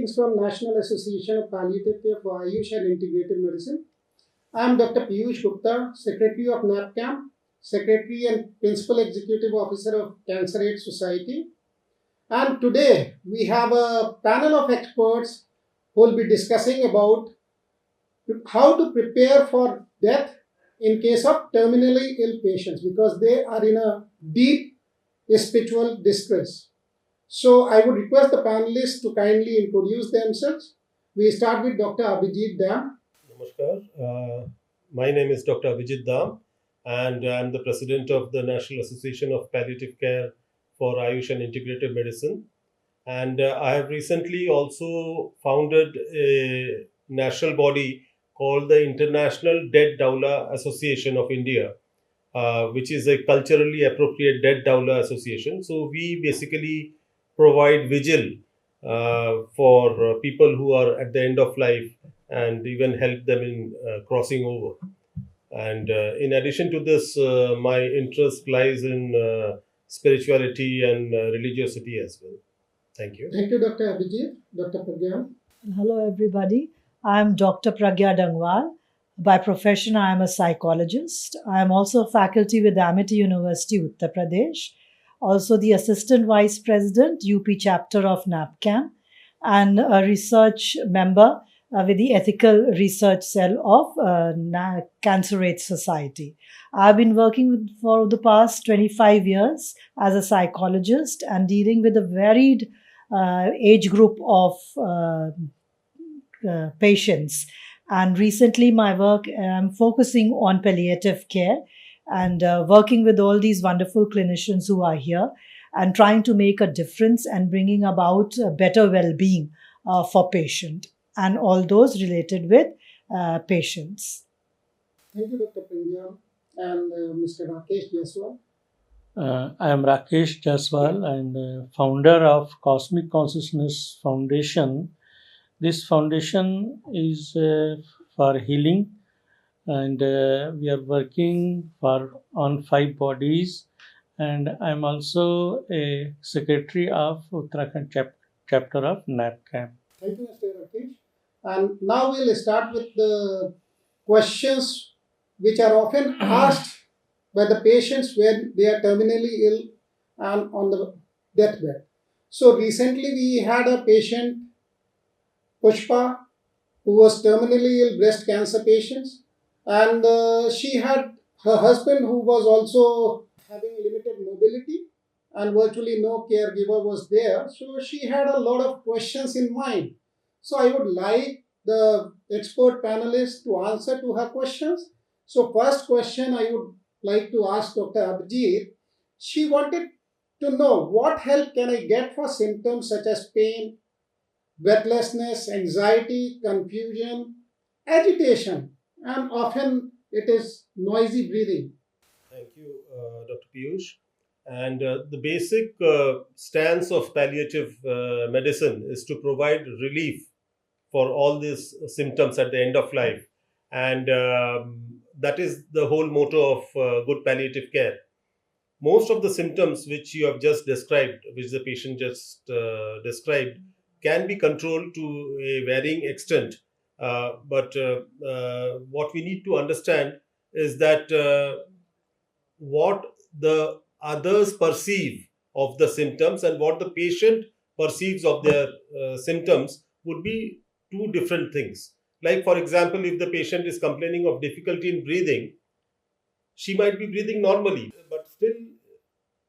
Greetings from National Association of Palliative Care for Ayush and Integrative Medicine. I am Dr. Piyush Gupta, Secretary of NAPCAM, Secretary and Principal Executive Officer of Cancer Aid Society. And today we have a panel of experts who will be discussing about how to prepare for death in case of terminally ill patients because they are in a deep spiritual distress. So I would request the panelists to kindly introduce themselves. We start with Dr. Abhijit Dam. Namaskar. My name is Dr. Abhijit Dam, and I'm the president of the National Association of Palliative Care for Ayush and Integrative Medicine. And I have recently also founded a national body called the International Dead Doula Association of India, which is a culturally appropriate dead doula association. So we basically provide vigil for people who are at the end of life and even help them in crossing over. And in addition to this, my interest lies in spirituality and religiosity as well. Thank you. Thank you, Dr. Abhijit. Dr. Pragya. Hello, everybody. I'm Dr. Pragya Dangwal. By profession, I am a psychologist. I am also faculty with Amity University, Uttar Pradesh. Also the Assistant Vice President, UP Chapter of NAPCAM, and a research member with the Ethical Research Cell of Cancer Aid Society. I've been working for the past 25 years as a psychologist and dealing with a varied age group of patients. And recently my work, I'm focusing on palliative care and working with all these wonderful clinicians who are here and trying to make a difference and bringing about better well-being for patient and all those related with patients. Thank you, Dr. Pragya. And Mr. Rakesh Jaswal. I am Rakesh Jaswal and founder of Cosmic Consciousness Foundation. This foundation is for healing, and we are working on 5 bodies. And I'm also a secretary of Uttarakhand chapter of NAPCAM. Thank you, Mr. Rakesh. And now we'll start with the questions which are often asked by the patients when they are terminally ill and on the deathbed. So recently we had a patient, Pushpa, who was terminally ill breast cancer patient, and she had her husband who was also having limited mobility and virtually no caregiver was there. So she had a lot of questions in mind. So I would like the expert panelists to answer to her questions. So first question I would like to ask Dr. Abhijit. She wanted to know what help can I get for symptoms such as pain, breathlessness, anxiety, confusion, agitation, and often it is noisy breathing. Thank you, Dr. Piyush. And the basic stance of palliative medicine is to provide relief for all these symptoms at the end of life. And that is the whole motto of good palliative care. Most of the symptoms which you have just described, which the patient just described, can be controlled to a varying extent. But what we need to understand is that what the others perceive of the symptoms and what the patient perceives of their symptoms would be 2 different things. Like, for example, if the patient is complaining of difficulty in breathing, she might be breathing normally, but still,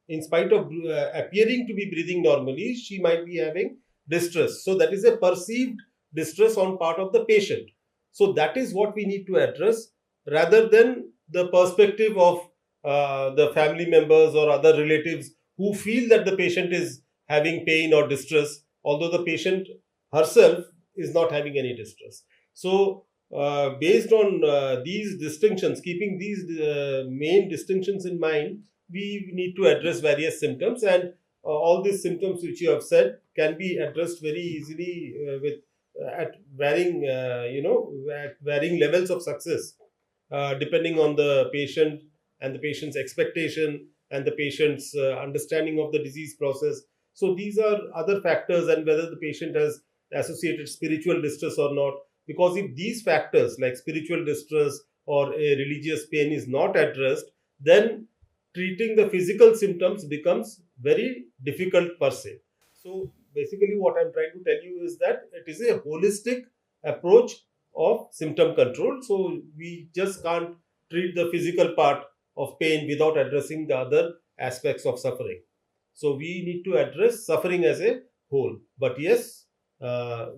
in spite of appearing to be breathing normally, she might be having distress. So that is a perceived distress on part of the patient. So that is what we need to address rather than the perspective of the family members or other relatives who feel that the patient is having pain or distress, although the patient herself is not having any distress. So based on these distinctions, keeping these main distinctions in mind, we need to address various symptoms, and all these symptoms which you have said can be addressed very easily with at varying at varying levels of success depending on the patient and the patient's expectation and the patient's understanding of the disease process. So these are other factors, and whether the patient has associated spiritual distress or not. Because if these factors like spiritual distress or a religious pain is not addressed, then treating the physical symptoms becomes very difficult per se. So basically, what I'm trying to tell you is that it is a holistic approach of symptom control. So we just can't treat the physical part of pain without addressing the other aspects of suffering. So we need to address suffering as a whole. But yes,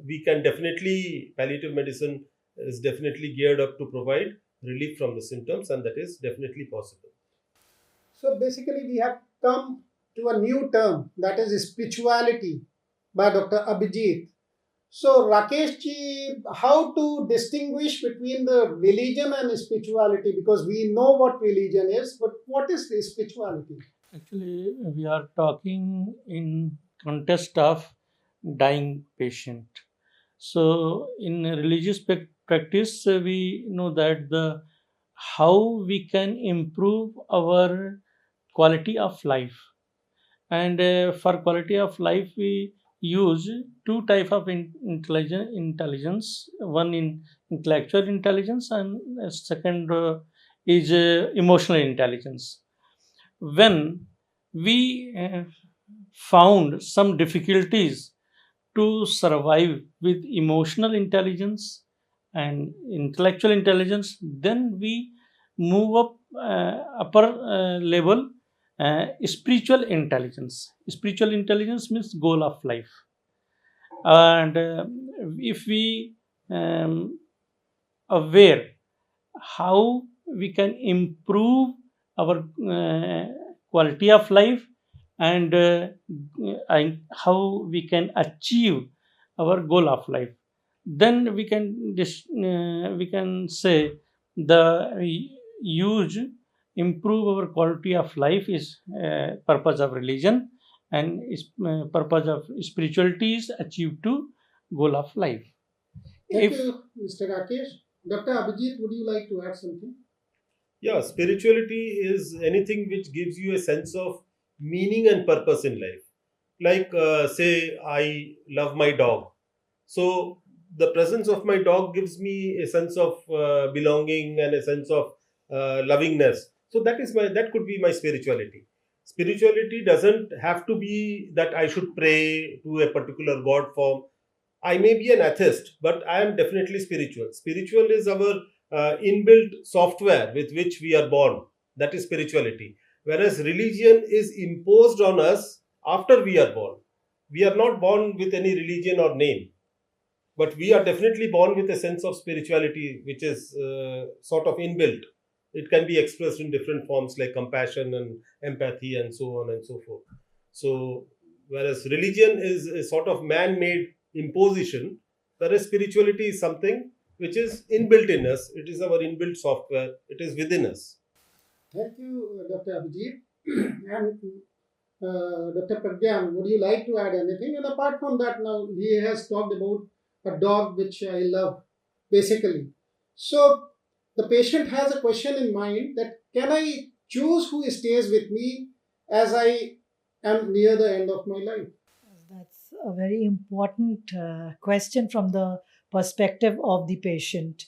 we can definitely, palliative medicine is definitely geared up to provide relief from the symptoms, and that is definitely possible. So basically, we have come to a new term, that is spirituality, by Dr. Abhijit. So Rakesh ji, how to distinguish between the religion and spirituality? Because we know what religion is, but what is the spirituality? Actually, we are talking in context of dying patient. So, in religious practice, we know that the how we can improve our quality of life, and for quality of life we use two type of intelligence. One in intellectual intelligence, and second is emotional intelligence. When we found some difficulties to survive with emotional intelligence and intellectual intelligence, then we move up upper level, spiritual intelligence. Spiritual intelligence means goal of life. And if we aware how we can improve our quality of life, and how we can achieve our goal of life, then we can say the huge improve our quality of life is purpose of religion, and purpose of spirituality is achieved to goal of life. Thank If you, Mr. Rakesh. Dr. Abhijit, would you like to add something? Yeah, spirituality is anything which gives you a sense of meaning and purpose in life. Like, say, I love my dog. So, the presence of my dog gives me a sense of belonging and a sense of lovingness. So, that could be my spirituality. Spirituality doesn't have to be that I should pray to a particular god form. I may be an atheist, but I am definitely spiritual. Spiritual is our inbuilt software with which we are born. That is spirituality. Whereas religion is imposed on us after we are born. We are not born with any religion or name, but we are definitely born with a sense of spirituality which is sort of inbuilt. It can be expressed in different forms like compassion and empathy and so on and so forth. So whereas religion is a sort of man-made imposition, whereas spirituality is something which is inbuilt in us. It is our inbuilt software. It is within us. Thank you, Dr. Abhijit. And Dr. Pragyan, would you like to add anything? And apart from that, now he has talked about a dog which I love, basically. So the patient has a question in mind that can I choose who stays with me as I am near the end of my life? That's a very important question from the perspective of the patient.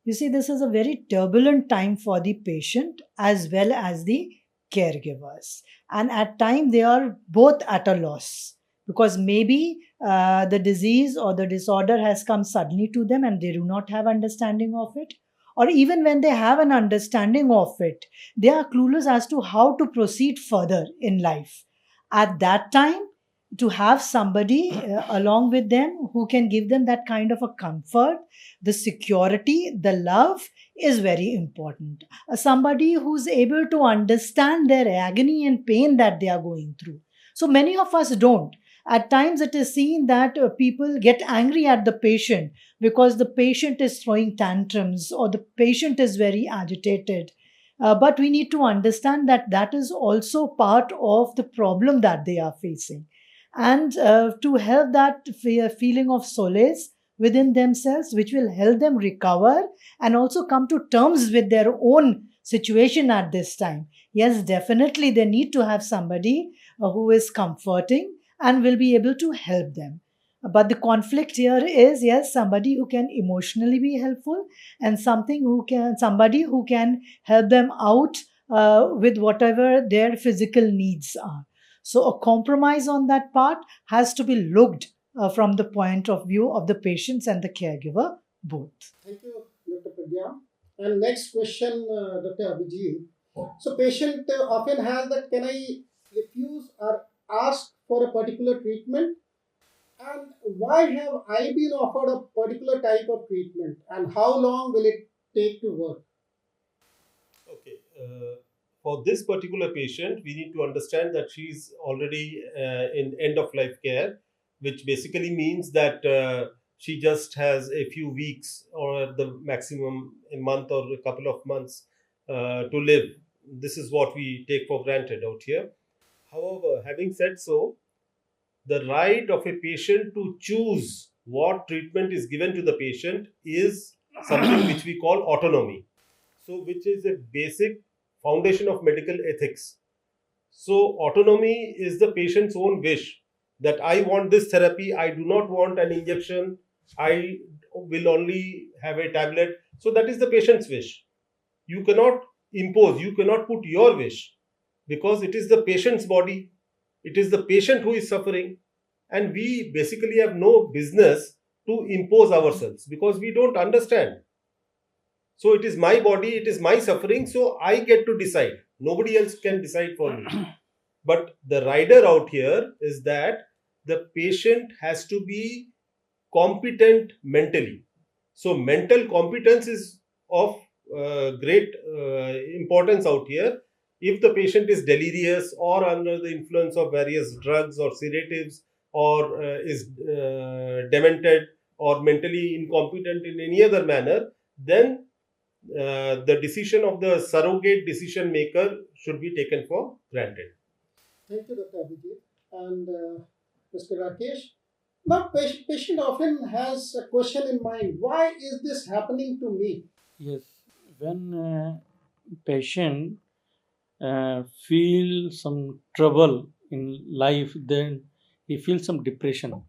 You see, this is a very turbulent time for the patient as well as the caregivers. And at times, they are both at a loss because maybe the disease or the disorder has come suddenly to them and they do not have understanding of it. Or even when they have an understanding of it, they are clueless as to how to proceed further in life. At that time, to have somebody along with them who can give them that kind of a comfort, the security, the love is very important. Somebody who's able to understand their agony and pain that they are going through. So many of us don't. At times, it is seen that people get angry at the patient because the patient is throwing tantrums or the patient is very agitated. But we need to understand that that is also part of the problem that they are facing. And to help that feeling of solace within themselves, which will help them recover and also come to terms with their own situation at this time. Yes, definitely they need to have somebody who is comforting and will be able to help them. But the conflict here is, yes, somebody who can emotionally be helpful, and somebody who can help them out with whatever their physical needs are. So a compromise on that part has to be looked from the point of view of the patients and the caregiver both. Thank you, Dr. Pragya. And next question, Dr. Abhijit. So patient often has that, can I refuse or ask for a particular treatment? And why have I been offered a particular type of treatment? And how long will it take to work? Okay. For this particular patient, we need to understand that she's already in end of life care, which basically means that she just has a few weeks or the maximum a month or a couple of months to live. This is what we take for granted out here. However, having said so, the right of a patient to choose what treatment is given to the patient is something which we call autonomy. So, which is a basic foundation of medical ethics. So, autonomy is the patient's own wish that I want this therapy, I do not want an injection, I will only have a tablet. So, that is the patient's wish. You cannot impose, you cannot put your wish, because it is the patient's body, it is the patient who is suffering, and we basically have no business to impose ourselves because we don't understand. So it is my body, it is my suffering, so I get to decide. Nobody else can decide for me. But the rider out here is that the patient has to be competent mentally. So mental competence is of great importance out here. If the patient is delirious or under the influence of various drugs or sedatives, or is demented or mentally incompetent in any other manner, then the decision of the surrogate decision maker should be taken for granted. Thank you, Dr. Abhijit. And Mr. Rakesh. Now, patient often has a question in mind. Why is this happening to me? Yes, when patient feel some trouble in life, then he feels some depression,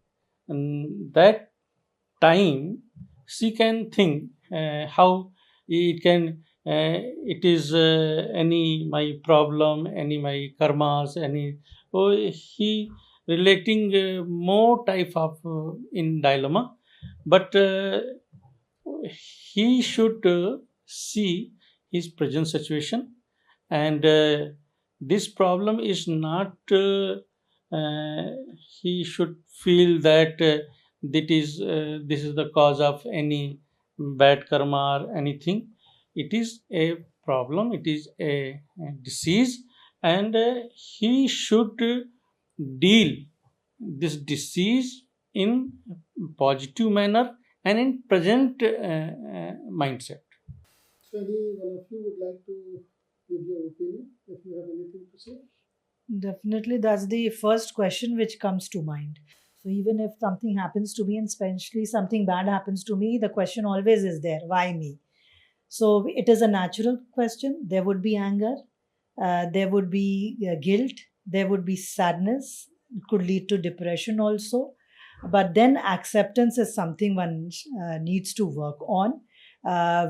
and that time she can think how it can it is any my problem, any my karmas, any, oh, he relating more type of in dilemma. But he should see his present situation, and this problem is not uh, he should feel that this is the cause of any bad karma or anything. It is a problem, it is a disease, and he should deal this disease in positive manner and in present mindset. So, any one of you would like to give your opinion if you have anything to say? Definitely, that's the first question which comes to mind. So, even if something happens to me, and especially something bad happens to me, the question always is there, why me? So, it is a natural question. There would be anger, there would be guilt, there would be sadness, it could lead to depression also. But then, acceptance is something one needs to work on,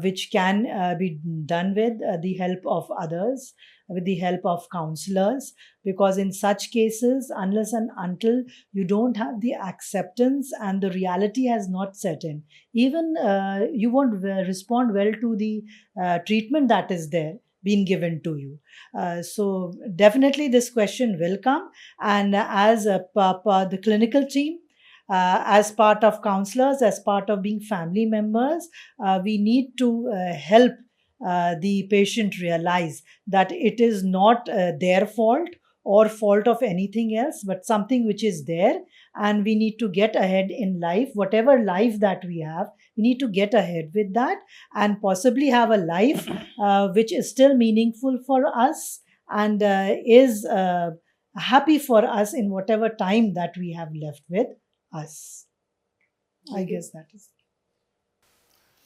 which can be done with the help of others, with the help of counselors, because in such cases, unless and until you don't have the acceptance and the reality has not set in, even you won't respond well to the treatment that is there being given to you. So definitely this question will come, and as the clinical team, as part of counselors, as part of being family members, we need to help the patient realize that it is not their fault or fault of anything else, but something which is there, and we need to get ahead in life. Whatever life that we have, we need to get ahead with that and possibly have a life which is still meaningful for us and is happy for us in whatever time that we have left with us. I guess that is.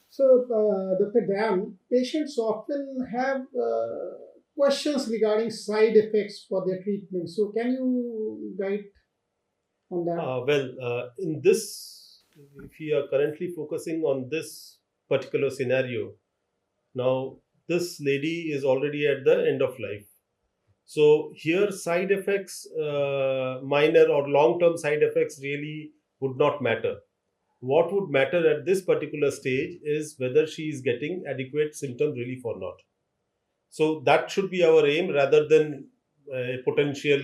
So, Dr. Dan, patients often have questions regarding side effects for their treatment. So, can you guide? on that? In this, if we are currently focusing on this particular scenario, now this lady is already at the end of life. So here, side effects, minor or long-term side effects, really would not matter. What would matter at this particular stage is whether she is getting adequate symptom relief or not. So that should be our aim rather than potential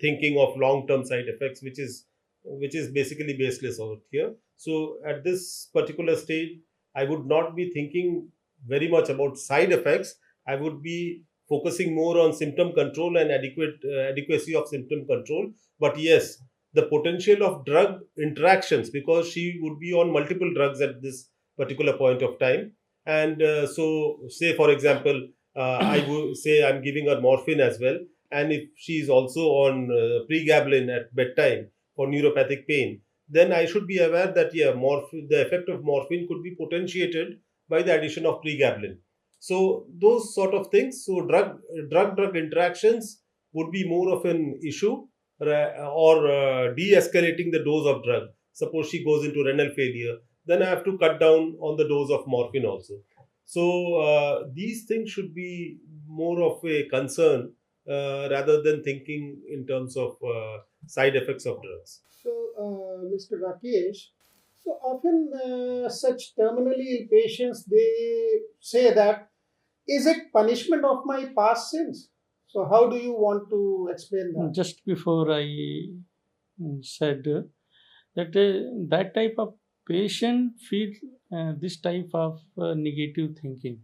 thinking of long-term side effects, which is basically baseless out here. So at this particular stage, I would not be thinking very much about side effects. I would be focusing more on symptom control and adequacy of symptom control. But yes, the potential of drug interactions, because she would be on multiple drugs at this particular point of time. And so, say for example, I would say I'm giving her morphine as well. And if she is also on pregabalin at bedtime for neuropathic pain, then I should be aware that the effect of morphine could be potentiated by the addition of pregabalin. So those sort of things. So drug interactions would be more of an issue, or de-escalating the dose of drug. Suppose she goes into renal failure, then I have to cut down on the dose of morphine also. So these things should be more of a concern rather than thinking in terms of side effects of drugs. So, Mr. Rakesh, so often such terminally ill patients, they say that, is it punishment of my past sins? So how do you want to explain that? Just before I said that that type of patient feel this type of negative thinking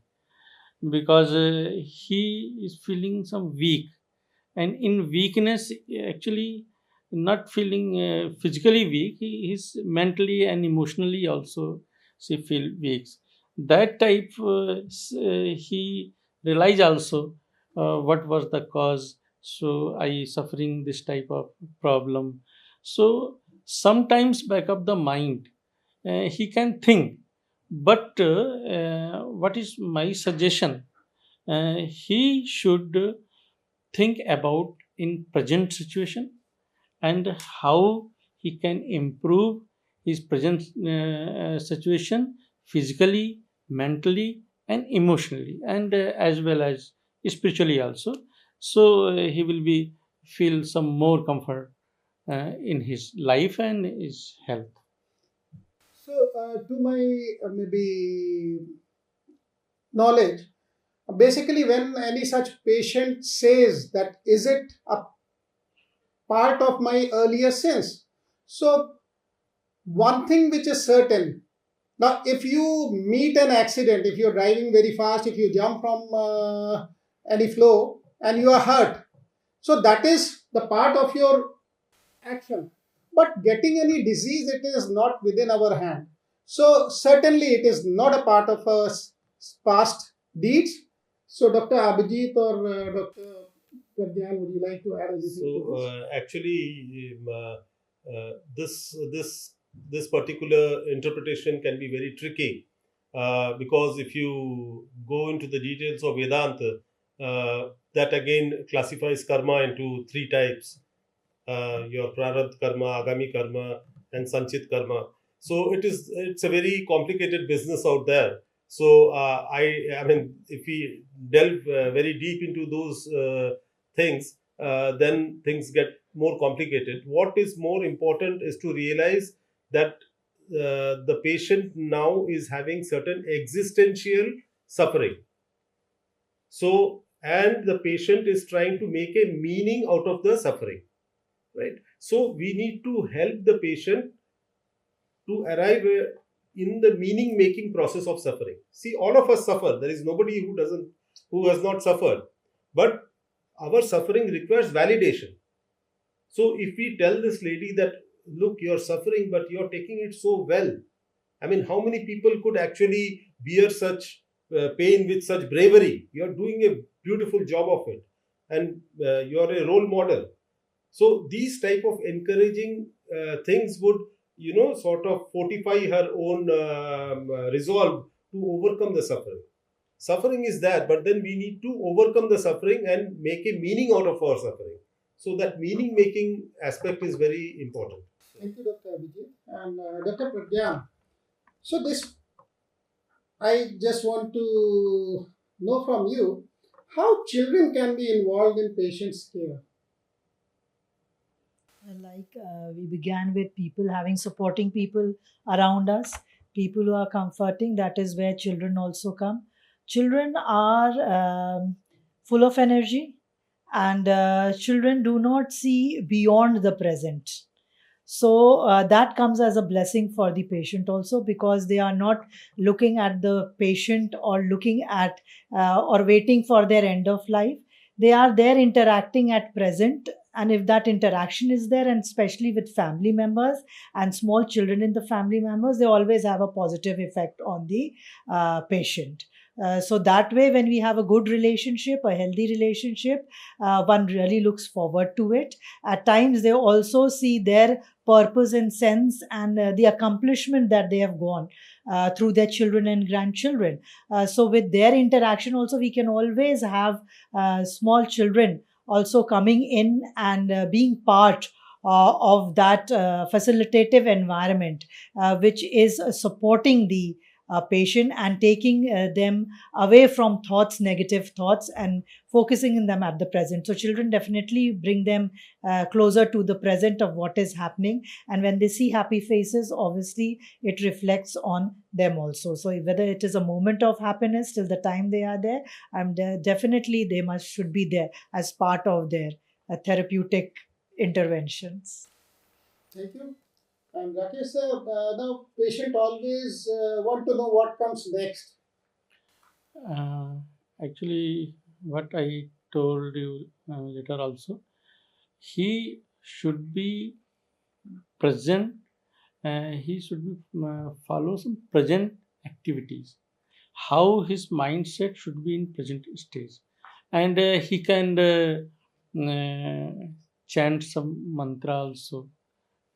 because he is feeling some weak, and in weakness actually not feeling physically weak, he is mentally and emotionally also she feel weak. That type he realize also what was the cause, so I suffering this type of problem. So sometimes back of the mind he can think, but what is my suggestion, he should think about in present situation and how he can improve his present situation physically, mentally, and emotionally, and as well as spiritually also. So he will be feel some more comfort in his life and his health. So, to my maybe knowledge, basically, when any such patient says that, is it a part of my earlier sins? So, one thing which is certain, now, if you meet an accident, if you're driving very fast, if you jump from any floor and you are hurt, so that is the part of your action. But getting any disease, it is not within our hand. So certainly it is not a part of our past deeds. So Dr. Abhijit or Dr. Pragyan, would you like to add anything to So this? actually, this particular interpretation can be very tricky because if you go into the details of Vedanta, that again classifies karma into three types: your prarabdha karma, agami karma, and sanchit karma. So it's a very complicated business out there. So I mean, if we delve very deep into those things, then things get more complicated. What is more important is to realize that the patient now is having certain existential suffering. So, and the patient is trying to make a meaning out of the suffering, right? So, we need to help the patient to arrive in the meaning making process of suffering. See, all of us suffer. There is nobody who has not suffered. But our suffering requires validation. So if we tell this lady that, look, you're suffering, but you're taking it so well. I mean, how many people could actually bear such pain with such bravery? You're doing a beautiful job of it, and you're a role model. So these type of encouraging things would, sort of fortify her own resolve to overcome the suffering. Suffering is there, but then we need to overcome the suffering and make a meaning out of our suffering. So that meaning making aspect is very important. Thank you, Dr. Abhijit. And Dr. Pragyan, so this, I just want to know from you how children can be involved in patients' care. We began with people having supporting people around us, people who are comforting. That is where children also come. Children are full of energy, and children do not see beyond the present. So that comes as a blessing for the patient also, because they are not looking at the patient or looking at or waiting for their end of life. They are there interacting at present, and if that interaction is there, and especially with family members and small children in the family members, they always have a positive effect on the patient. So that way, when we have a good relationship, a healthy relationship, one really looks forward to it. At times, they also see their purpose and sense, and the accomplishment that they have gone through their children and grandchildren. So with their interaction also, we can always have small children also coming in and being part of that facilitative environment, which is supporting the patient and taking them away from thoughts, negative thoughts, and focusing in them at the present. So children definitely bring them closer to the present of what is happening. And when they see happy faces, obviously it reflects on them also. So whether it is a moment of happiness till the time they are there, definitely they should be there as part of their therapeutic interventions. Thank you. And Rakesh sir, now patient always want to know what comes next. Uh, Actually, what I told you later also, he should be present. He should be follow some present activities. How his mindset should be in present stage, and he can chant some mantra also,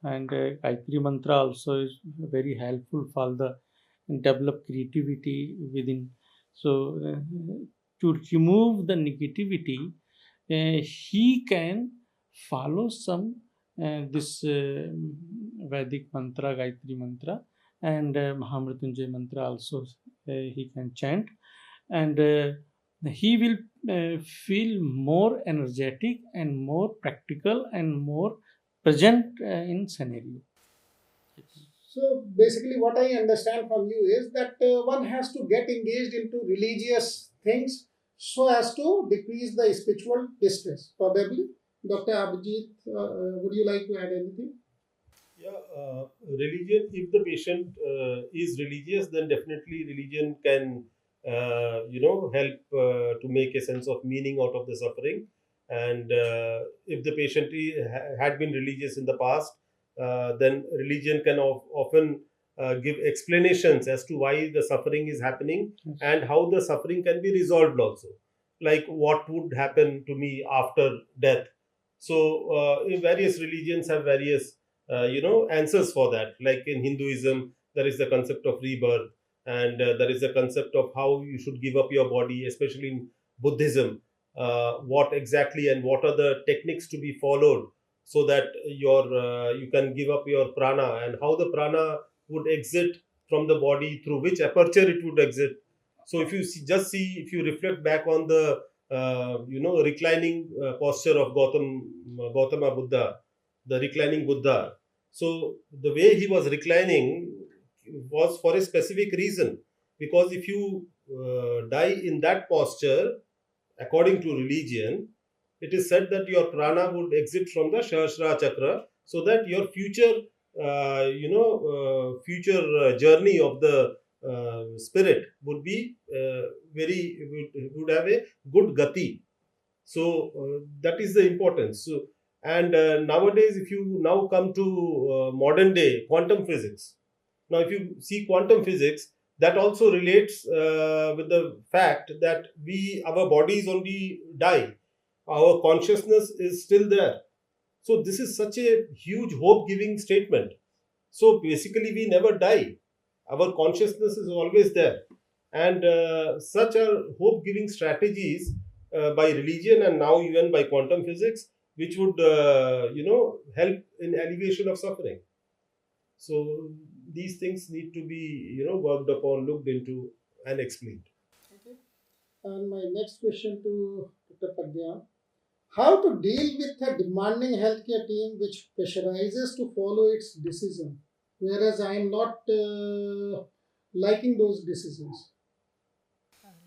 and Gayatri mantra also is very helpful for the develop creativity within. So to remove the negativity, he can follow some this Vedic mantra, Gayatri mantra, and Mahamrityunjay mantra also he can chant, and he will feel more energetic and more practical and more present in scenario. So basically, what I understand from you is that one has to get engaged into religious things so as to decrease the spiritual distress. Probably, Dr. Abhijit, would you like to add anything? Yeah, religion, if the patient is religious, then definitely religion can, help to make a sense of meaning out of the suffering. And if the patient had been religious in the past, then religion can often give explanations as to why the suffering is happening Yes. and how the suffering can be resolved also. Like what would happen to me after death. So, various religions have various answers for that. Like in Hinduism, there is the concept of rebirth, and there is a concept of how you should give up your body. Especially in Buddhism, what exactly and what are the techniques to be followed so that you can give up your prana, and how the prana would exit from the body, through which aperture it would exit. So if you if you reflect back on the reclining posture of Gautama Buddha, the reclining Buddha. So the way he was reclining was for a specific reason, because if you die in that posture, according to religion, it is said that your prana would exit from the Sahasrara chakra, so that your future journey of the spirit would be would have a good gati. So that is the importance. So, and nowadays, if you now come to modern day quantum physics, now if you see quantum physics, that also relates with the fact that our bodies only die, our consciousness is still there. So this is such a huge hope giving statement. So basically, we never die. Our consciousness is always there. And such are hope giving strategies by religion and now even by quantum physics which would help in alleviation of suffering. So these things need to be worked upon, looked into, and explained. Okay. And my next question to Dr. Pragya: how to deal with a demanding healthcare team which pressurizes to follow its decision, whereas I am not liking those decisions.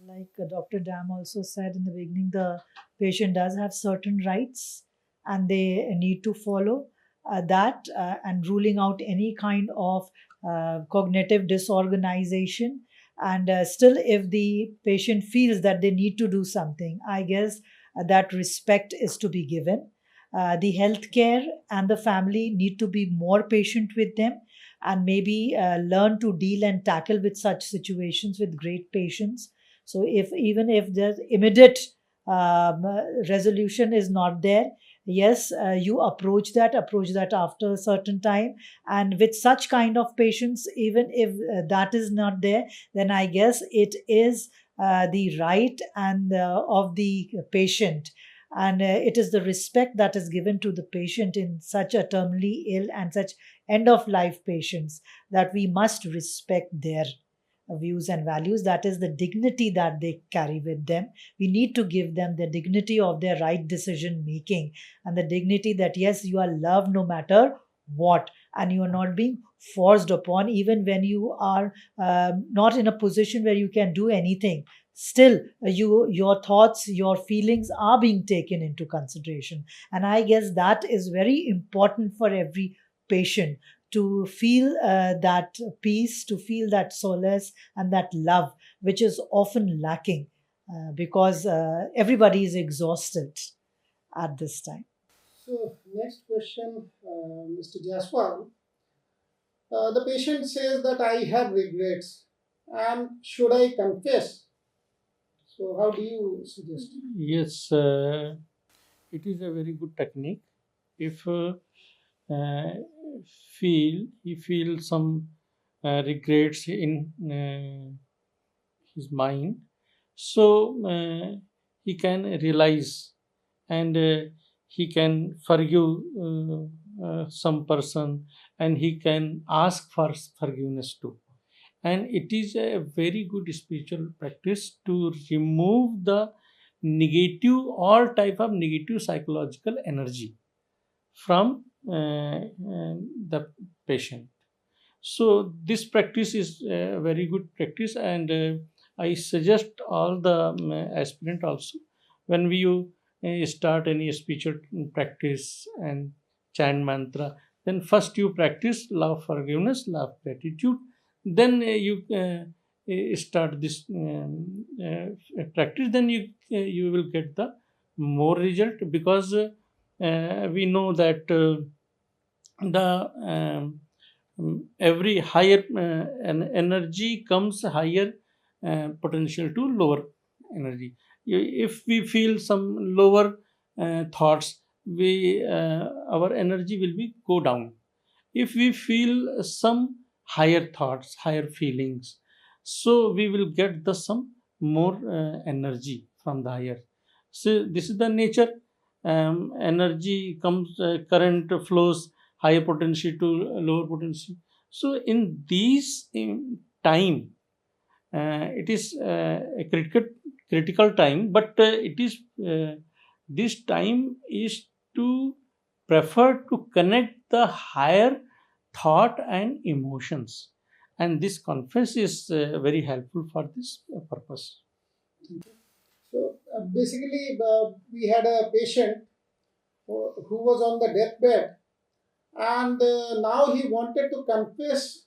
Like Dr. Dam also said in the beginning, the patient does have certain rights and they need to follow that, and ruling out any kind of cognitive disorganization. And still, if the patient feels that they need to do something, I guess that respect is to be given. The healthcare and the family need to be more patient with them, and maybe learn to deal and tackle with such situations with great patience. So if even if the immediate um, resolution is not there, yes, you approach that after a certain time, and with such kind of patients, even if that is not there, then I guess it is the right and of the patient, and it is the respect that is given to the patient in such a terminally ill and such end of life patients, that we must respect their views and values. That is the dignity that they carry with them. We need to give them the dignity of their right decision making, and the dignity that yes, you are loved no matter what, and you are not being forced upon, even when you are not in a position where you can do anything. Still, your thoughts, your feelings are being taken into consideration, and I guess that is very important for every patient, to feel that peace, to feel that solace and that love, which is often lacking because everybody is exhausted at this time. So, next question, Mr. Jaswal. The patient says that I have regrets, and should I confess? So, how do you suggest? Yes, it is a very good technique. If uh, he feels some regrets in his mind, so he can realize, and he can forgive some person, and he can ask for forgiveness too. And it is a very good spiritual practice to remove the negative, all type of negative psychological energy from the patient. So this practice is a very good practice, and I suggest all the aspirant also, when we start any spiritual practice and chant mantra, then first you practice love, forgiveness, love, gratitude, then start this practice, then you will get the more result, because we know that the every higher energy comes higher potential to lower energy. If we feel some lower thoughts, we our energy will be go down. If we feel some higher thoughts, higher feelings, so we will get the some more energy from the higher. So this is the nature. Energy comes, current flows higher potential to lower potential. So in these time, it is a critical time, but it is this time is to prefer to connect the higher thought and emotions, and this confess is very helpful for this purpose. So, basically, we had a patient who was on the deathbed, and now he wanted to confess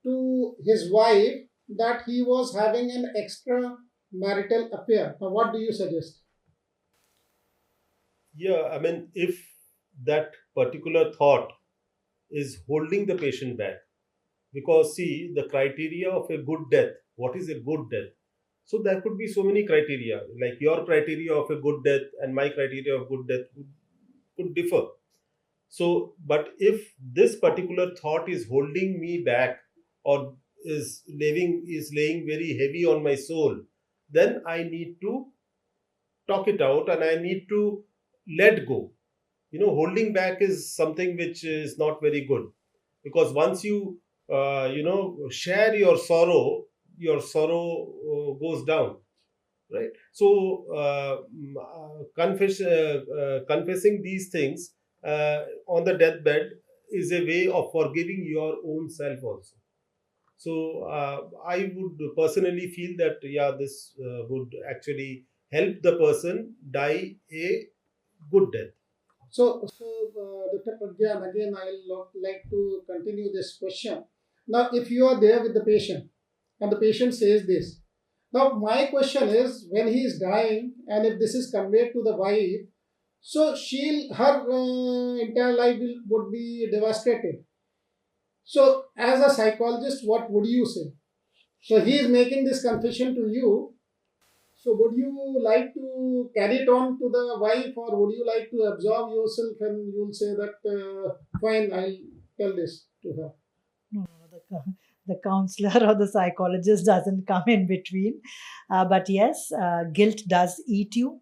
to his wife that he was having an extra marital affair. Now, what do you suggest? Yeah, I mean, if that particular thought is holding the patient back, because see, the criteria of a good death, what is a good death? So there could be so many criteria, like your criteria of a good death and my criteria of good death could differ. So, but if this particular thought is holding me back, or is laying very heavy on my soul, then I need to talk it out and I need to let go. holding back is something which is not very good, because once you share your sorrow goes down, right? So confessing these things on the deathbed is a way of forgiving your own self also. So I would personally feel that, yeah, this would actually help the person die a good death. So, Dr. Pragyan, again, like to continue this question. Now, if you are there with the patient and the patient says this, now my question is, when he is dying and if this is conveyed to the wife, so her entire life would be devastated. So, as a psychologist, what would you say? So, he is making this confession to you. So, would you like to carry it on to the wife, or would you like to absorb yourself and you'll say that, fine, I'll tell this to her? No, the counselor or the psychologist doesn't come in between. But yes, guilt does eat you,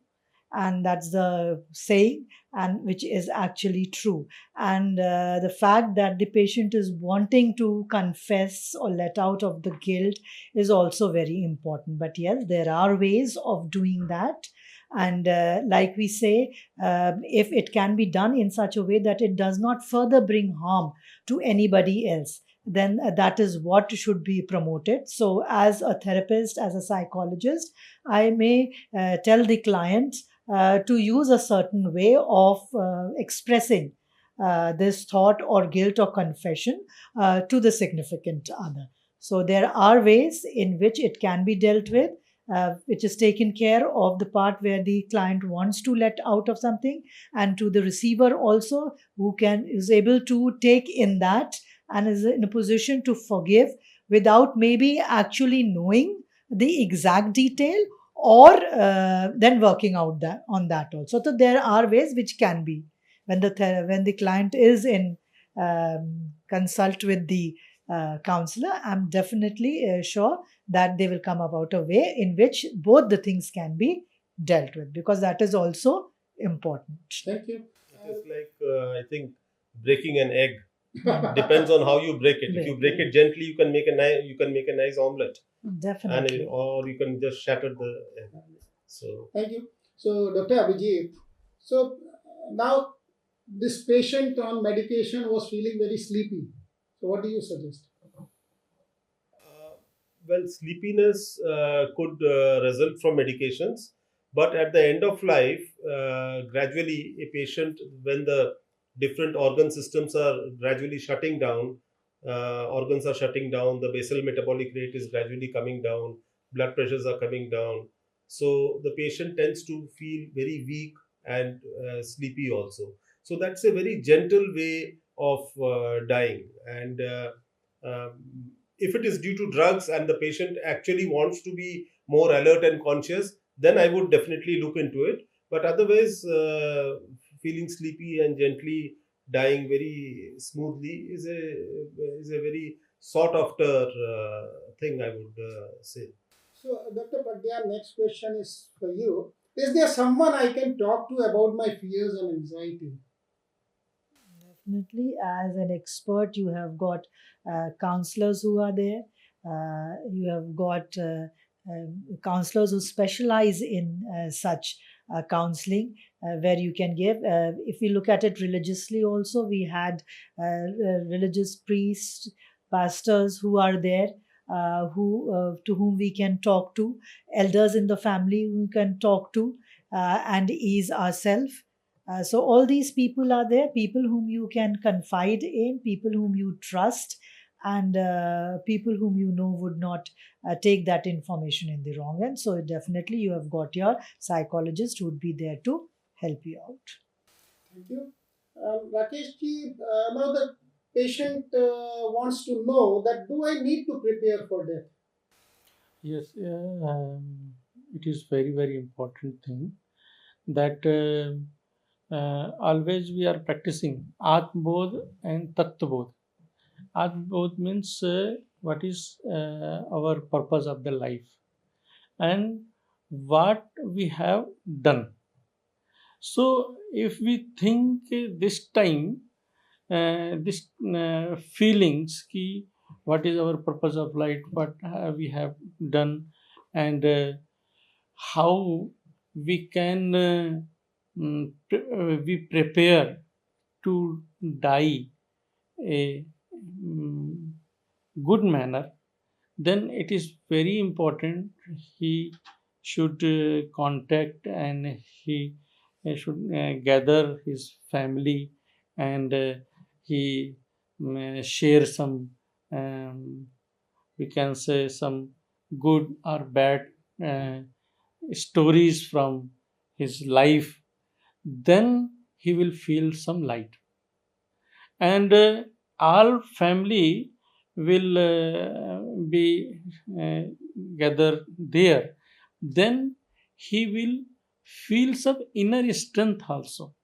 and that's the saying, and which is actually true. And the fact that the patient is wanting to confess or let out of the guilt is also very important. But yes, there are ways of doing that. And like we say, if it can be done in such a way that it does not further bring harm to anybody else, then that is what should be promoted. So, as a therapist, as a psychologist, I may tell the client to use a certain way of expressing this thought or guilt or confession to the significant other. So, there are ways in which it can be dealt with. Which is taken care of the part where the client wants to let out of something, and to the receiver also, who is able to take in that and is in a position to forgive without maybe actually knowing the exact detail, or then working out that on that also. So there are ways which can be, when the client is in consult with the counselor, I'm definitely sure that they will come about a way in which both the things can be dealt with, because that is also important. Thank you. It is like, I think, breaking an egg. Depends on how you break it. If you break it gently, you can make a nice omelette, Definitely. or you can just shatter the egg. So Thank you. So, Dr. Abhijit, so now this patient on medication was feeling very sleepy. So, what do you suggest? well, sleepiness could result from medications, but at the end of life, gradually a patient, when the different organ systems are gradually shutting down, organs are shutting down, the basal metabolic rate is gradually coming down, blood pressures are coming down. So the patient tends to feel very weak and sleepy also. So that's a very gentle way of dying. And if it is due to drugs and the patient actually wants to be more alert and conscious, then I would definitely look into it. But otherwise, feeling sleepy and gently dying very smoothly is a very sought after thing, I would say. So, Dr. Pragya, next question is for you. Is there someone I can talk to about my fears and anxiety? Definitely, as an expert, you have got counselors who are there. You have got counselors who specialize in such counseling, where you can give. If we look at it religiously, also, we had religious priests, pastors who are there. Who to whom we can talk to, elders in the family who can talk to, and ease ourselves. So all these people are there, people whom you can confide in, people whom you trust, and people whom you know would not take that information in the wrong end. So definitely you have got your psychologist who would be there to help you out. Thank you. Rakesh ji, now the patient wants to know that do I need to prepare for death? Yes, it is very very important thing that always we are practicing Atmabodh and Tattvabodh. Atmabodh means what is our purpose of the life and what we have done. So if we think this time, this feelings, ki what is our purpose of life, what we have done, and how we can we prepare to die a good manner, then it is very important he should contact, and he should gather his family, and he share some, um, we can say, some good or bad uh, stories from his life. Then he will feel some light, and all family will be uh, gathered there. Then he will feel some inner strength also.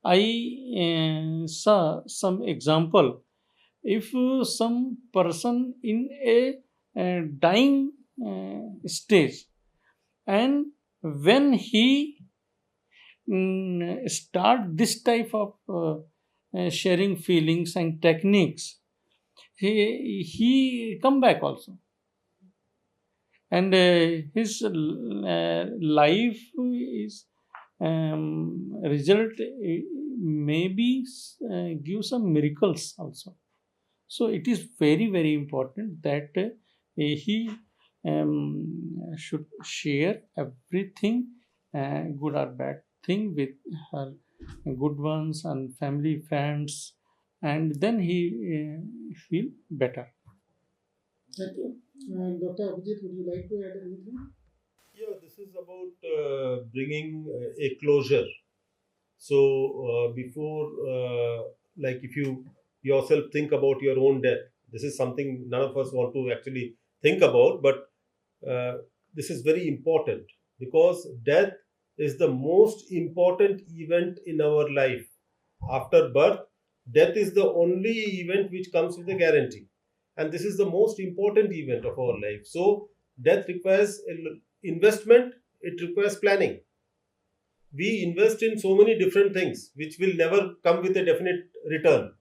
I saw some example. If some person in a dying stage, and when he start this type of sharing feelings and techniques, he come back also, and his life is result maybe give some miracles also. So it is very very important that he should share everything, good or bad thing, with her good ones and family friends, and then he feel better. Thank you. Dr. Abhijit, would you like to add anything? Yeah, this is about bringing a closure. So before, like if you yourself think about your own death, this is something none of us want to actually think about, but this is very important because death is the most important event in our life. After birth, death is the only event which comes with a guarantee, and this is the most important event of our life. So death requires investment, it requires planning. We invest in so many different things which will never come with a definite return.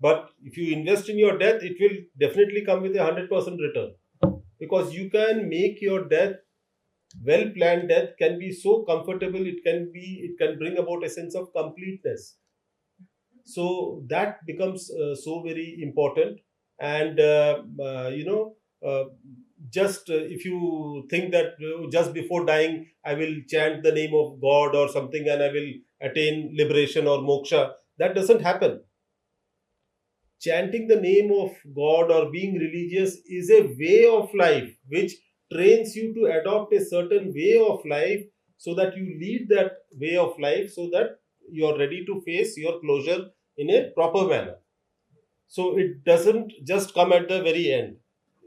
But if you invest in your death, it will definitely come with a 100% return, because you can make your death, well planned death can be so comfortable, it can bring about a sense of completeness. So that becomes so very important. And just if you think that just before dying I will chant the name of god or something and I will attain liberation or moksha, that doesn't happen. Chanting the name of god or being religious is a way of life which trains you to adopt a certain way of life, so that you lead that way of life, so that you're ready to face your closure in a proper manner. So it doesn't just come at the very end,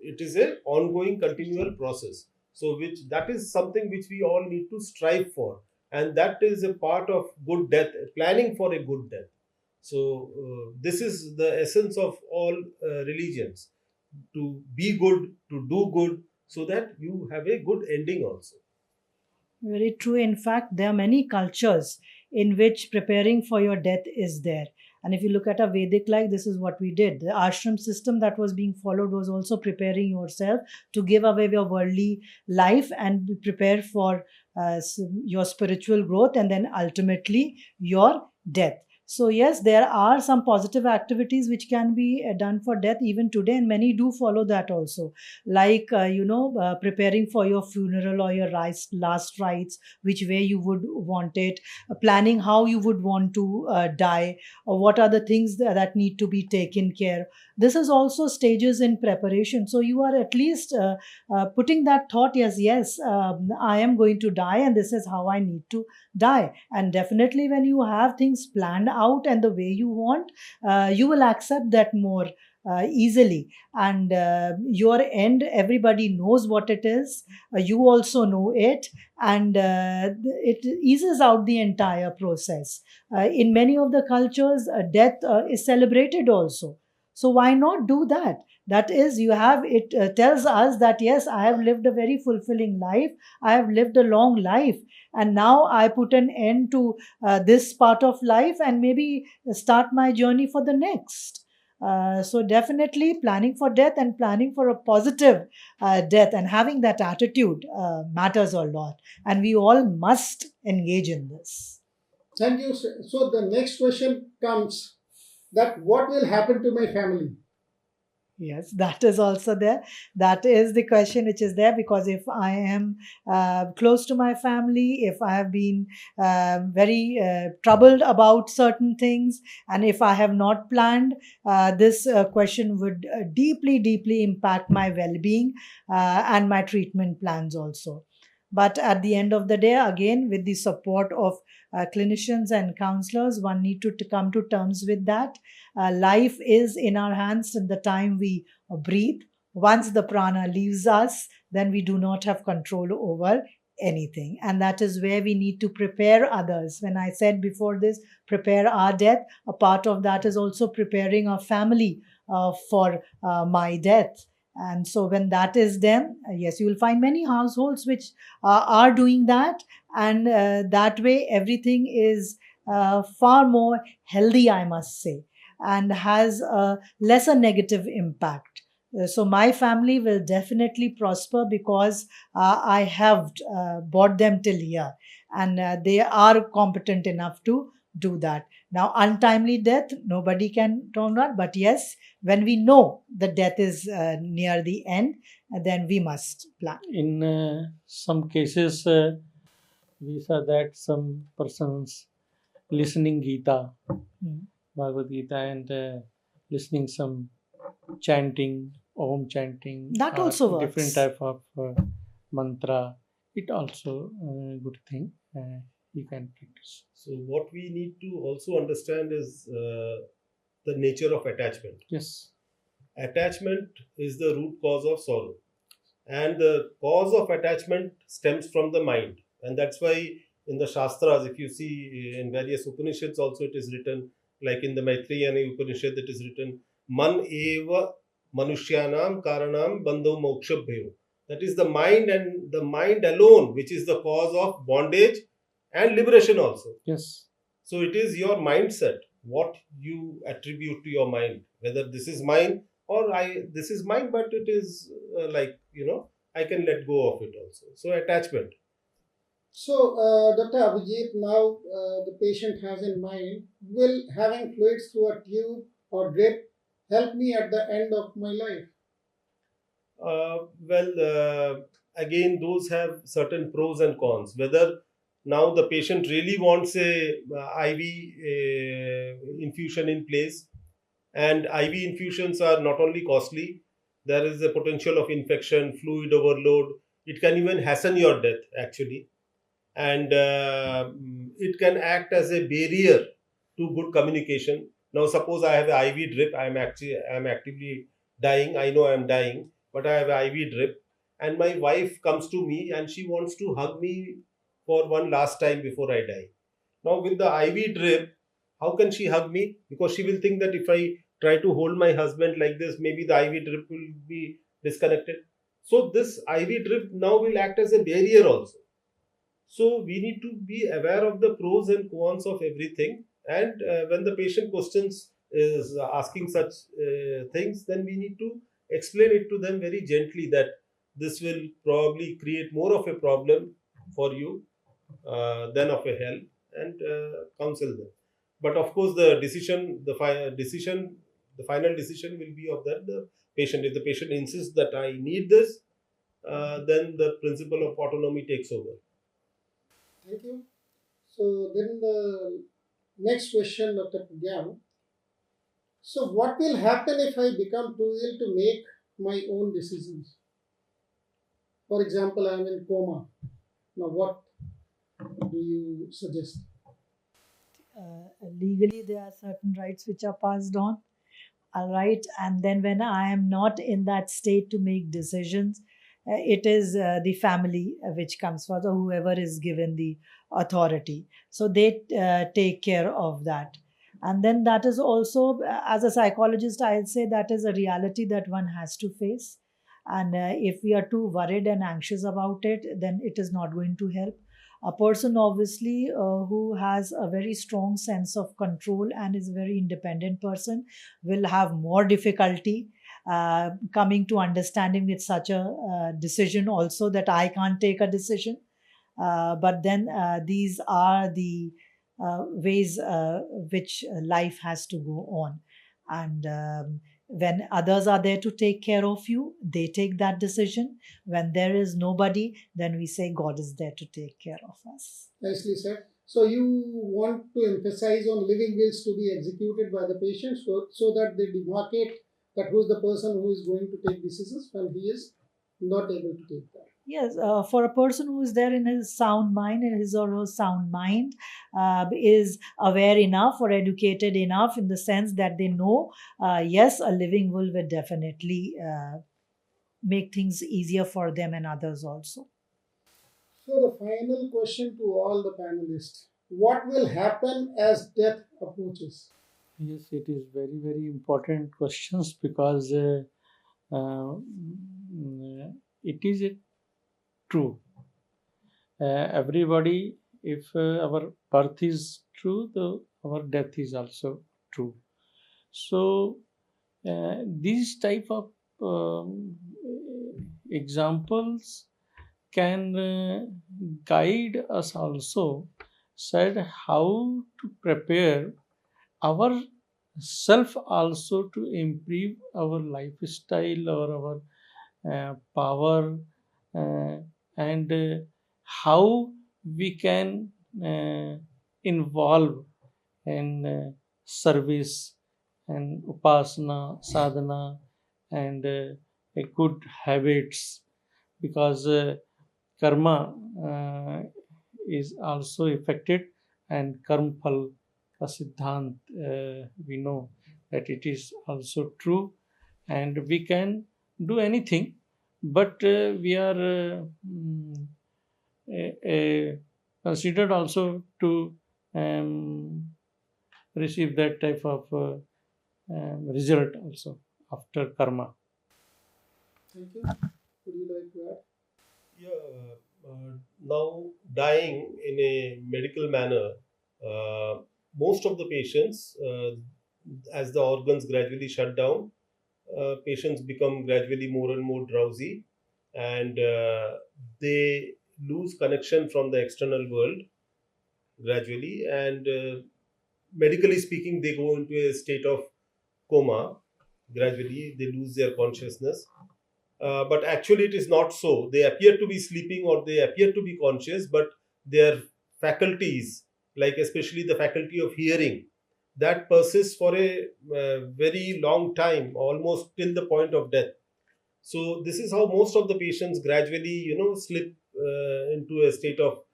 it is a ongoing continual process. So which that is something which we all need to strive for, and that is a part of good death, planning for a good death. So this is the essence of all religions, to be good, to do good, so that you have a good ending also. Very true. In fact, there are many cultures in which preparing for your death is there. And if you look at a Vedic life, this is what we did. The ashram system that was being followed was also preparing yourself to give away your worldly life and be prepared for your spiritual growth and then ultimately your death. So, yes, there are some positive activities which can be done for death even today, and many do follow that also, like preparing for your funeral or your last rites, which way you would want it, planning how you would want to die, or what are the things that need to be taken care. This is also stages in preparation, so you are at least putting that thought, yes, I am going to die and this is how I need to die. And definitely when you have things planned out and the way you want, you will accept that more easily. And your end, everybody knows what it is, you also know it, and it eases out the entire process. In many of the cultures, death is celebrated also. So why not do that? That is, you have it tells us that yes, I have lived a very fulfilling life, I have lived a long life, and now I put an end to this part of life and maybe start my journey for the next. So definitely planning for death and planning for a positive death and having that attitude matters a lot, and we all must engage in this. Thank you. So the next question comes that what will happen to my family? Yes, that is also there. That is the question which is there, because if I am close to my family, if I have been very troubled about certain things, and if I have not planned, this question would deeply, deeply impact my well being and my treatment plans also. But at the end of the day, again, with the support of clinicians and counselors, one need to come to terms with that. Life is in our hands in the time we breathe. Once the prana leaves us, then we do not have control over anything. And that is where we need to prepare others. When I said before this, prepare our death, a part of that is also preparing our family for my death. And so when that is done, yes, you will find many households which are doing that. And that way, everything is far more healthy, I must say, and has a lesser negative impact. So my family will definitely prosper because I have brought them till here, and they are competent enough to do that. Now, untimely death, nobody can turn that, but yes, when we know the death is near the end, then we must plan. In some cases, we saw that some persons listening Gita, Mm. Bhagavad Gita, and listening some chanting, Om chanting, That or also different works. type of mantra. It also a good thing you can practice. So what we need to also understand is the nature of attachment. Yes. Attachment is the root cause of sorrow, and the cause of attachment stems from the mind. And that's why in the Shastras, if you see in various Upanishads also, it is written, like in the Maitrayani Upanishad, it is written, Man eva manushyanam karanam bandho mokshabhyo. That is the mind, and the mind alone, which is the cause of bondage and liberation also. Yes. So it is your mindset, what you attribute to your mind, whether this is mine or this is mine, but it is I can let go of it also. So attachment. So, Dr. Abhijit, now the patient has in mind, will having fluids through a tube or drip help me at the end of my life? Again, those have certain pros and cons. Whether now the patient really wants a IV infusion in place, and IV infusions are not only costly, there is a potential of infection, fluid overload. It can even hasten your death actually, and it can act as a barrier to good communication. Now, suppose I have an IV drip, I'm actively dying. I know I'm dying, but I have an IV drip, and my wife comes to me and she wants to hug me for one last time before I die. Now, with the IV drip, how can she hug me? Because she will think that if I try to hold my husband like this, maybe the IV drip will be disconnected. So, this IV drip now will act as a barrier also. So we need to be aware of the pros and cons of everything. And when the patient questions is asking such things, then we need to explain it to them very gently that this will probably create more of a problem for you than of a help, and counsel them. But of course, the final decision will be of the patient. If the patient insists that I need this, then the principle of autonomy takes over. Thank you. So, then the next question, Dr. Pragyan. So, what will happen if I become too ill to make my own decisions? For example, I am in coma. Now, what do you suggest? Legally, there are certain rights which are passed on. All right. And then when I am not in that state to make decisions, it is the family which comes first, or whoever is given the authority. So they take care of that. And then that is also, as a psychologist, I'll say that is a reality that one has to face. And if we are too worried and anxious about it, then it is not going to help. A person, obviously, who has a very strong sense of control and is a very independent person, will have more difficulty coming to understanding with such a decision also, that I can't take a decision. But then these are the ways which life has to go on. And when others are there to take care of you, they take that decision. When there is nobody, then we say God is there to take care of us. Nicely said. So you want to emphasize on living wills to be executed by the patient, so that they demarcate that who is the person who is going to take decisions when he is not able to take that. Yes, for a person who is there in his sound mind, in his or her sound mind, is aware enough or educated enough in the sense that they know, yes, a living will definitely make things easier for them and others also. So the final question to all the panelists: what will happen as death approaches? Yes, it is very, very important questions, because it is true. Everybody, if our birth is true, our death is also true. So these type of examples can guide us also, said how to prepare our self also to improve our lifestyle or our power, and how we can involve in service and upasana, sadhana, and a good habits, because karma is also affected, and karma phal ka siddhant, we know that it is also true, and we can do anything, but we are considered also to um, receive that type of result also after karma. Thank you. Would you like to add? Yeah, now dying in a medical manner, most of the patients, as the organs gradually shut down, patients become gradually more and more drowsy, and they lose connection from the external world gradually, and medically speaking, they go into a state of coma. Gradually, they lose their consciousness. But actually, it is not so. They appear to be sleeping or they appear to be conscious, but their faculties, like especially the faculty of hearing, that persists for a very long time, almost till the point of death. So this is how most of the patients gradually, slip into a state of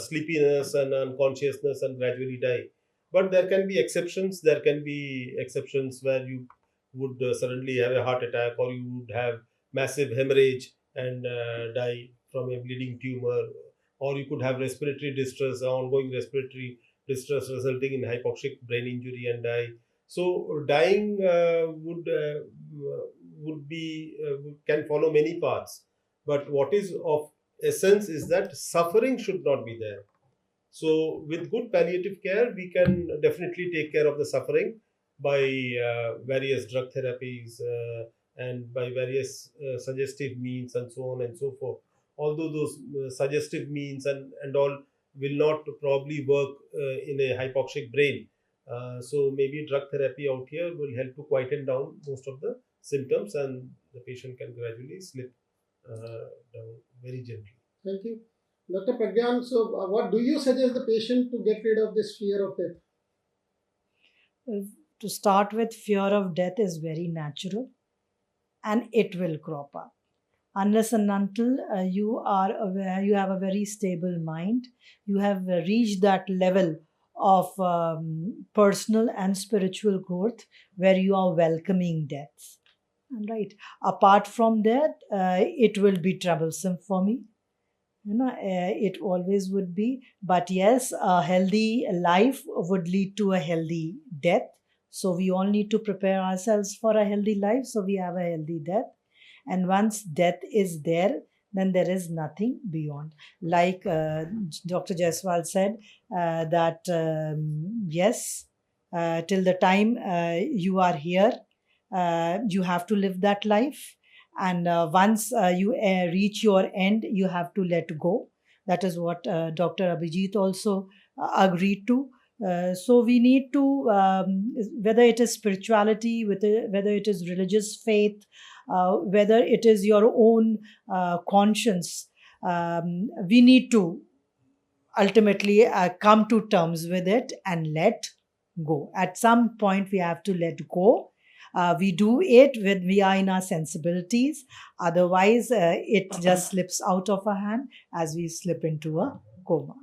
sleepiness and unconsciousness and gradually die. But there can be exceptions. There can be exceptions where you would suddenly have a heart attack, or you would have massive hemorrhage and die from a bleeding tumor, or you could have respiratory distress, ongoing respiratory distress resulting in hypoxic brain injury and die. So dying would be can follow many paths, but what is of essence is that suffering should not be there. So with good palliative care, we can definitely take care of the suffering by various drug therapies and by various suggestive means and so on and so forth. Although those suggestive means and all will not probably work in a hypoxic brain. So maybe drug therapy out here will help to quieten down most of the symptoms, and the patient can gradually slip down very gently. Thank you. Dr. Pragyan, so what do you suggest the patient to get rid of this fear of death? To start with, fear of death is very natural and it will crop up. Unless and until you are aware, you have a very stable mind, you have reached that level of personal and spiritual growth where you are welcoming death. Right. Apart from that, it will be troublesome for me. It always would be. But yes, a healthy life would lead to a healthy death. So we all need to prepare ourselves for a healthy life, so we have a healthy death. And once death is there, then there is nothing beyond. Like Dr. Jaiswal said, that yes, till the time you are here, you have to live that life. And once you reach your end, you have to let go. That is what Dr. Abhijit also agreed to. So we need to, whether it is spirituality, whether it is religious faith, whether it is your own conscience, we need to ultimately come to terms with it and let go. At some point, we have to let go. We do it when we are in our sensibilities. Otherwise, it just slips out of our hand as we slip into a coma.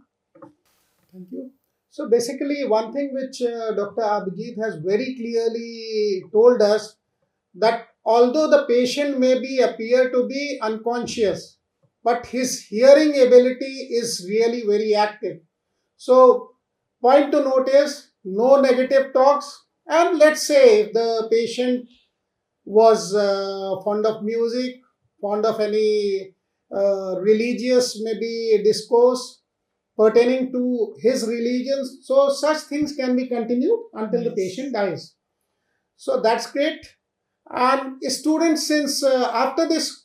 Thank you. So basically, one thing which Dr. Abhijit has very clearly told us, that although the patient may appear to be unconscious, but his hearing ability is really very active. So point to note is no negative talks. And let's say if the patient was fond of music, fond of any religious maybe discourse pertaining to his religion, so such things can be continued until the patient dies. So that's great. And students, since after this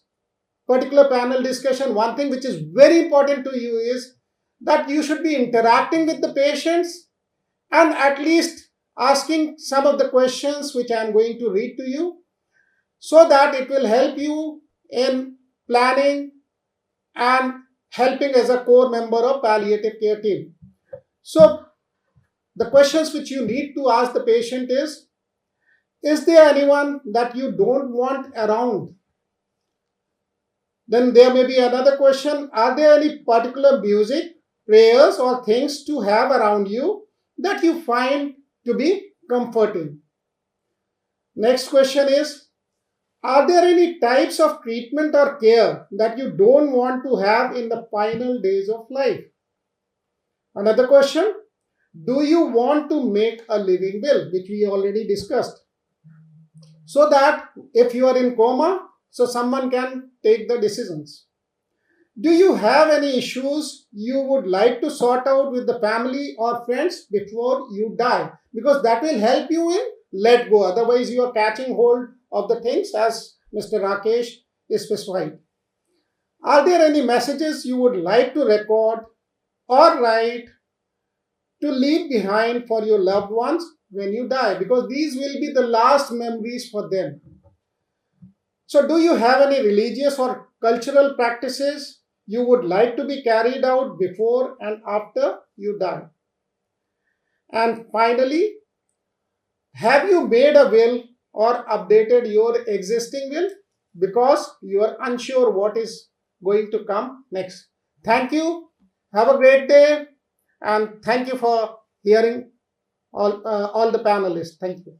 particular panel discussion, one thing which is very important to you is that you should be interacting with the patients and at least asking some of the questions which I am going to read to you, so that it will help you in planning and helping as a core member of palliative care team. So the questions which you need to ask the patient is there anyone that you don't want around? Then there may be another question, are there any particular music, prayers or things to have around you that you find to be comforting? Next question is, are there any types of treatment or care that you don't want to have in the final days of life? Another question, do you want to make a living will, which we already discussed, so that if you are in coma, so someone can take the decisions? Do you have any issues you would like to sort out with the family or friends before you die? Because that will help you in let go. Otherwise, you are catching hold of the things as Mr. Rakesh is specified. Are there any messages you would like to record or write to leave behind for your loved ones when you die? Because these will be the last memories for them. So do you have any religious or cultural practices you would like to be carried out before and after you die? And finally, have you made a will or updated your existing will because you are unsure what is going to come next? Thank you. Have a great day, and thank you for hearing all the panelists. Thank you.